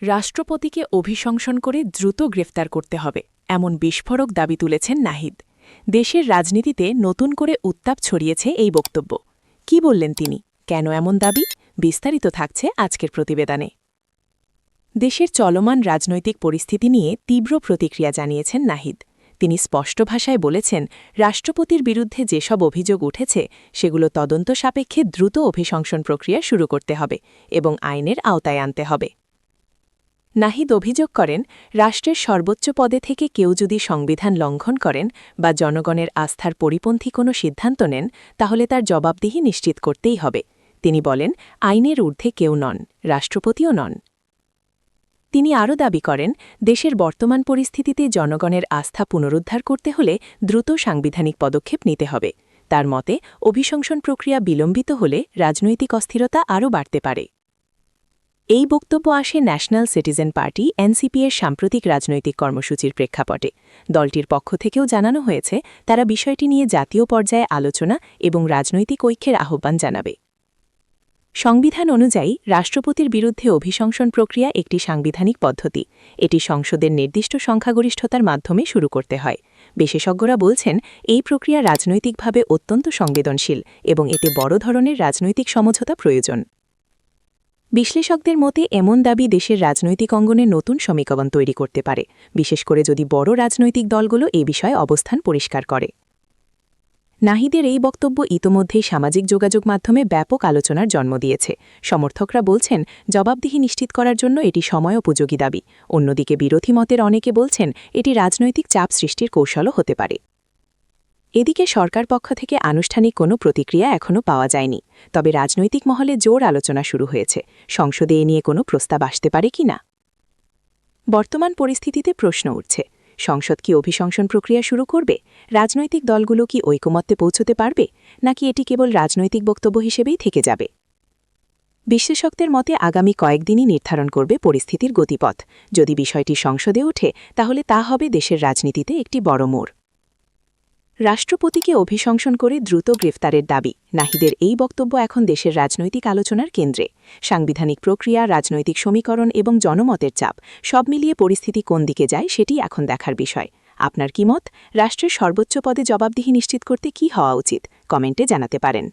রাষ্ট্রপতিকে অভিশংসন করে দ্রুত গ্রেফতার করতে হবে এমন বিস্ফোরক দাবি তুলেছেন নাহিদ। দেশের রাজনীতিতে নতুন করে উত্তাপ ছড়িয়েছে এই বক্তব্য। কি বললেন তিনি, কেন এমন দাবি? বিস্তারিত থাকছে আজকের প্রতিবেদনে। দেশের চলমান রাজনৈতিক পরিস্থিতি নিয়ে তীব্র প্রতিক্রিয়া জানিয়েছেন নাহিদ। তিনি স্পষ্ট ভাষায় বলেছেন, রাষ্ট্রপতির বিরুদ্ধে যেসব অভিযোগ উঠেছে সেগুলো তদন্ত সাপেক্ষে দ্রুত অভিশংসন প্রক্রিয়া শুরু করতে হবে এবং আইনের আওতায় আনতে হবে। নাহিদ অভিযোগ করেন, রাষ্ট্রের সর্বোচ্চ পদে থেকে কেউ যদি সংবিধান লঙ্ঘন করেন বা জনগণের আস্থার পরিপন্থী কোনো সিদ্ধান্ত নেন, তাহলে তার জবাবদিহি নিশ্চিত করতেই হবে। তিনি বলেন, আইনের ঊর্ধ্বে কেউ নন, রাষ্ট্রপতিও নন। তিনি আরও দাবি করেন, দেশের বর্তমান পরিস্থিতিতে জনগণের আস্থা পুনরুদ্ধার করতে হলে দ্রুত সাংবিধানিক পদক্ষেপ নিতে হবে। তার মতে, অভিশংসন প্রক্রিয়া বিলম্বিত হলে রাজনৈতিক অস্থিরতা আরও বাড়তে পারে। এই বক্তব্য আসে ন্যাশনাল সিটিজেন পার্টি এনসিপি এর সাম্প্রতিক রাজনৈতিক কর্মসূচির প্রেক্ষাপটে। দলটির পক্ষ থেকেও জানানো হয়েছে, তারা বিষয়টি নিয়ে জাতীয় পর্যায়ে আলোচনা এবং রাজনৈতিক ঐক্যের আহ্বান জানাবে। সংবিধান অনুযায়ী রাষ্ট্রপতির বিরুদ্ধে অভিশংসন প্রক্রিয়া একটি সাংবিধানিক পদ্ধতি। এটি সংসদের নির্দিষ্ট সংখ্যাগরিষ্ঠতার মাধ্যমে শুরু করতে হয়। বিশেষজ্ঞরা বলছেন, এই প্রক্রিয়া রাজনৈতিকভাবে অত্যন্ত সংবেদনশীল এবং এতে বড় ধরনের রাজনৈতিক সমঝোতা প্রয়োজন। বিশ্লেষকদের মতে এমন দাবি দেশের রাজনৈতিক অঙ্গনে নতুন সমীকরণ তৈরি করতে পারে, বিশেষ করে যদি বড় রাজনৈতিক দলগুলো এ বিষয়ে অবস্থান পরিষ্কার করে। নাহিদের এই বক্তব্য ইতোমধ্যেই সামাজিক যোগাযোগ মাধ্যমে ব্যাপক আলোচনার জন্ম দিয়েছে। সমর্থকরা বলছেন, জবাবদিহি নিশ্চিত করার জন্য এটি সময়োপযোগী দাবি। অন্যদিকে বিরোধী মতের অনেকে বলছেন, এটি রাজনৈতিক চাপ সৃষ্টির কৌশলও হতে পারে। এদিকে সরকার পক্ষ থেকে আনুষ্ঠানিক কোনো প্রতিক্রিয়া এখনও পাওয়া যায়নি। তবে রাজনৈতিক মহলে জোর আলোচনা শুরু হয়েছে, সংসদে এ নিয়ে কোনো প্রস্তাব আসতে পারে কিনা। বর্তমান পরিস্থিতিতে প্রশ্ন উঠছে, সংসদ কি অভিশংসন প্রক্রিয়া শুরু করবে? রাজনৈতিক দলগুলো কি ঐকমত্যে পৌঁছতে পারবে, নাকি এটি কেবল রাজনৈতিক বক্তব্য হিসেবেই থেকে যাবে? বিশ্লেষকদের মতে আগামী কয়েকদিনই নির্ধারণ করবে পরিস্থিতির গতিপথ। যদি বিষয়টি সংসদে ওঠে, তাহলে তা হবে দেশের রাজনীতিতে একটি বড় মোড়। রাষ্ট্রপতিকে অভিশংসন করে দ্রুত গ্রেফতারের দাবি। নাহিদের এই বক্তব্য এখন দেশের রাজনৈতিক আলোচনার কেন্দ্রে। সাংবিধানিক প্রক্রিয়া, রাজনৈতিক সমীকরণ এবং জনমতের চাপ সব মিলিয়ে পরিস্থিতি কোন দিকে যায় সেটি এখন দেখার বিষয়। আপনার কি মত? রাষ্ট্রের সর্বোচ্চ পদে জবাবদিহি নিশ্চিত করতে কী হওয়া উচিত? কমেন্টে জানাতে পারেন।